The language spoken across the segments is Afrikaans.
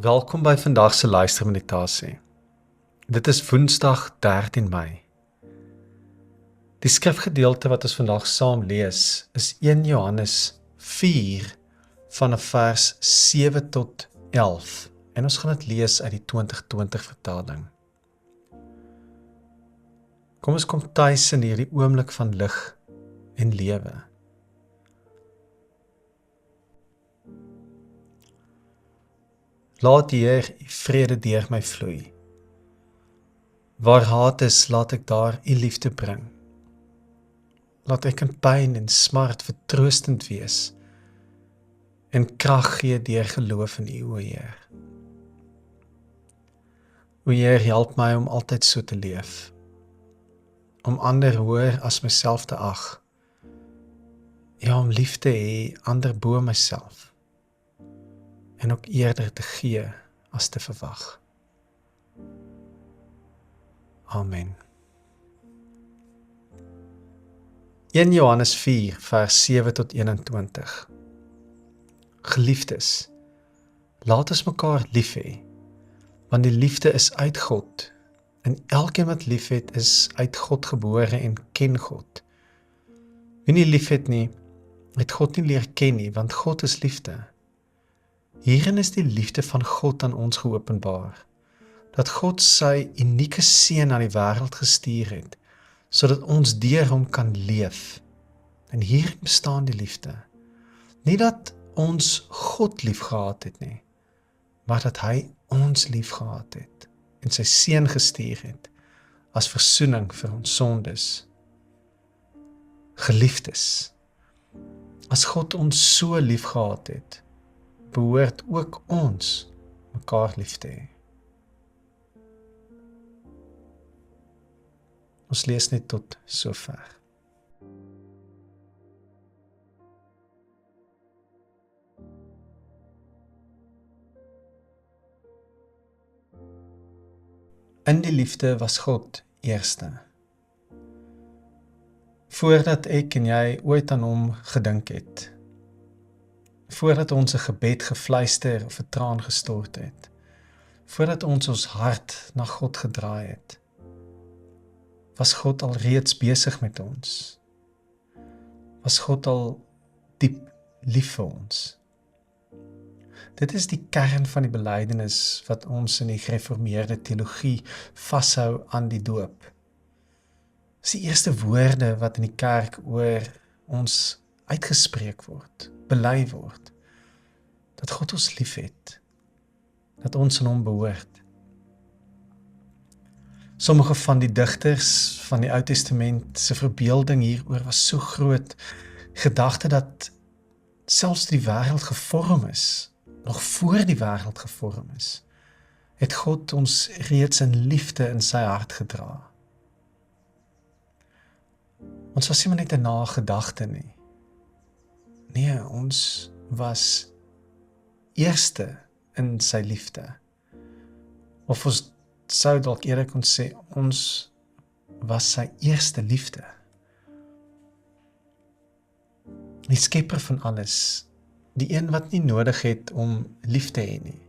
Welkom by vandag se luistermeditasie. Dit is Woensdag 13 Mei. Die skrifgedeelte wat ons vandag saam lees is 1 Johannes 4 vanaf vers 7 tot 11 en ons gaan dit lees uit die 2020 vertaling. Kom ons kom tuis in hierdie oomblik van lig en lewe. Laat die Heer u vrede deur my vloei. Waar haat is, laat ek daar u liefde bring. Laat ek in pyn en smart vertroostend wees en krag gee deur geloof in u, o Heer. O Heer, help my om altyd so te leef, om ander hoër as myself te ag, ja, om lief te hê ander bo myself, en ook eerder te gee as te verwag. Amen. 1 Johannes 4 vers 7 tot 21. Geliefdes, laat ons mekaar lief hê, want die liefde is uit God, en elkeen wat lief het is uit God gebore en ken God. Wie nie lief het nie, het God nie leer ken nie, want God is liefde. Hierin is die liefde van God aan ons geopenbaar, dat God sy unieke seun aan die wêreld gestuur het, sodat ons deur hom kan leef. En hierin bestaan die liefde. Nie dat ons God lief gehad het nie, maar dat hy ons lief gehad het en sy seun gestuur het as versoening vir ons sondes. Geliefdes, as God ons so lief gehad het, behoort ook ons mekaar lief te hê. Ons lees net tot sover. In die liefde was God eerste. Voordat ek en jy ooit aan hom gedink het, voordat ons 'n gebed gefluister of 'n traan gestort het, voordat ons hart na God gedraai het, was God al reeds besig met ons. Was God al diep lief vir ons. Dit is die kern van die belydenis wat ons in die gereformeerde teologie vashou aan die doop. Dis die eerste woorde wat in die kerk oor ons uitgespreek word, bely word, dat God ons lief het, dat ons aan hom behoort. Sommige van die digters van die Ou Testament se verbeelding hieroor was so groot, gedagte dat selfs die wêreld gevorm is, nog voor die wêreld gevorm is, het God ons reeds in liefde in sy hart gedra. Ons was nie net 'n nagedagte nie. Nee, ons was eerste in sy liefde. Of ons sou dalk eerder kon sê, ons was sy eerste liefde. Die skepper van alles, die een wat nie nodig het om lief te hê nie,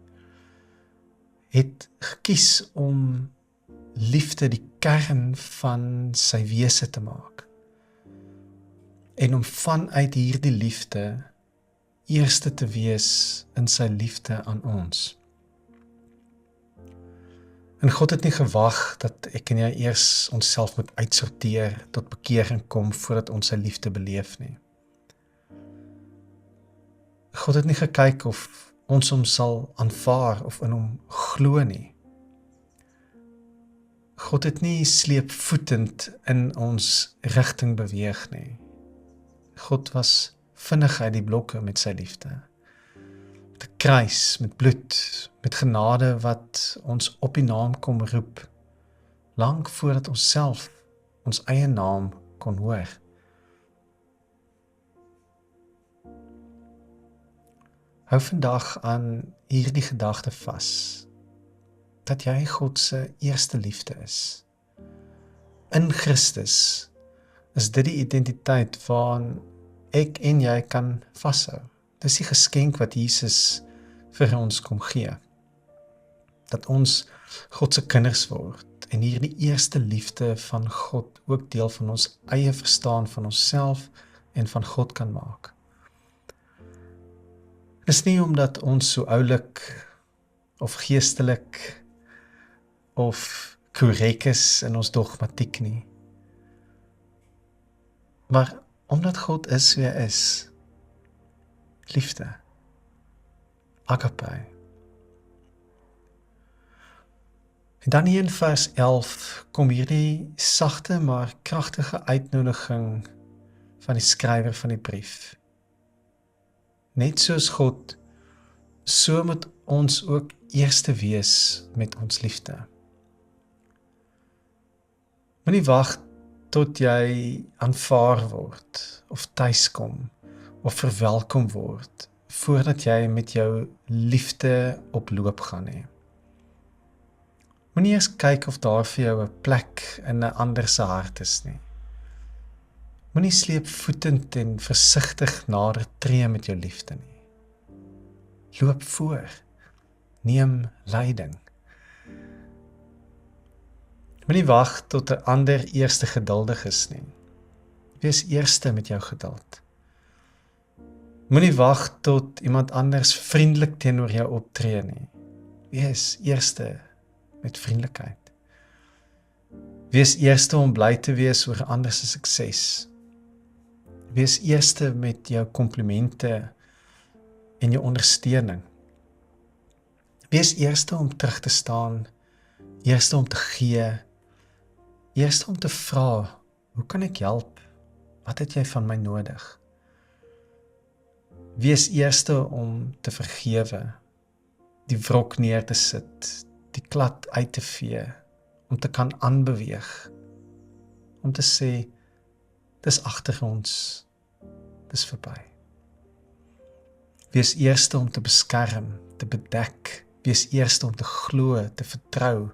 het gekies om liefde die kern van sy wese te maak. En om vanuit hierdie liefde eerste te wees in sy liefde aan ons. En God het nie gewag dat ek en jy eers onsself moet uitsorteer tot bekering kom voordat ons sy liefde beleef nie. God het nie gekyk of ons hom sal aanvaar of in hom glo nie. God het nie sleepvoetend in ons rigting beweeg nie. God was vinnig uit die blokke met sy liefde. Met 'n kruis, met bloed, met genade wat ons op die naam kom roep, lank voordat ons self ons eie naam kon hoor. Hou vandag aan hierdie gedagte vas, dat jy God se eerste liefde is. In Christus is dit die identiteit waaraan ek en jy kan vashou. Dis die geskenk wat Jesus vir ons kom gee. dat ons God se kinders word en hierdie eerste liefde van God ook deel van ons eie verstaan van onsself en van God kan maak. Dis nie omdat ons so oulik of geestelik of korrek is in ons dogmatiek nie, maar omdat God is wie hy is, liefde, agape. En dan hier in vers 11 kom hierdie sagte maar kragtige uitnodiging van die skrywer van die brief. Net soos God, so moet ons ook eerste wees met ons liefde. Moenie wag tot jy aanvaar word, of tuiskom, of verwelkom word, voordat jy met jou liefde op loop gaan hê. Moenie eers kyk of daar vir jou 'n plek in 'n ander se hart is nie. Moenie sleepvoetend en versigtig nader tree met jou liefde nie. Loop voor, neem leiding. Moenie wag tot 'n ander eerste geduldig is nie. Wees eerste met jou geduld. Moenie wag tot iemand anders vriendelik teenoor jou optree nie. Wees eerste met vriendelikheid. Wees eerste om bly te wees oor ander se sukses. Wees eerste met jou komplimente en jou ondersteuning. Wees eerste om terug te staan, eerste om te gee, eerste om te vra, hoe kan ek help? Wat het jy van my nodig? Wees eerste om te vergewe, die wrok neer te sit, die klad uit te vee, om te kan aanbeweeg, om te sê, dis agter ons, dis verby. Wees eerste om te beskerm, te bedek, wees eerste om te glo, te vertrou,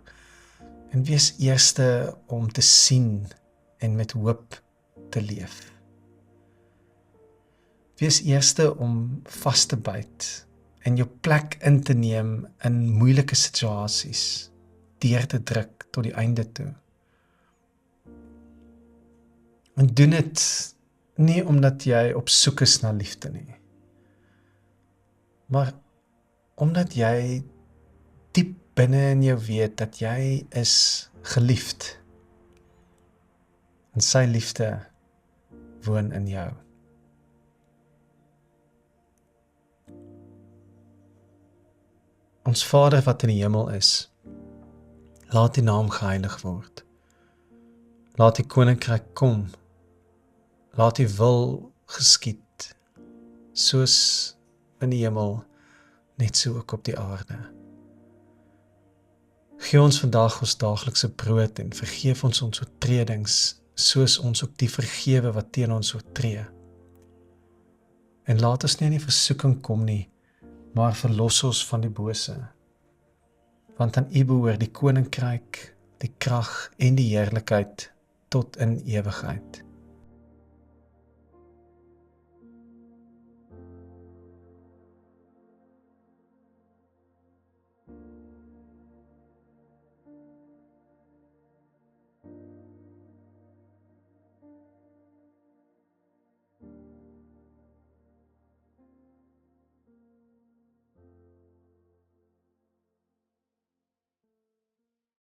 en wees eerste om te sien en met hoop te leef. Wees eerste om vas te byt en jou plek in te neem in moeilike situasies, deur te druk tot die einde toe. En doen dit nie omdat jy op soek is na liefde nie, maar omdat jy diep binne in jou weet dat jy is geliefd en sy liefde woon in jou. Ons Vader wat in die hemel is, laat die naam geheilig word. Laat die koninkryk kom. Laat die wil geskied, soos in die hemel, net so ook op die aarde. Gee ons vandag ons daaglikse brood en vergeef ons ons oortredings, soos ons ook die vergewe wat teen ons oortree. En laat ons nie in die versoeking kom nie, maar verlos ons van die bose. Want aan U behoort die koninkryk, die krag en die heerlikheid tot in ewigheid.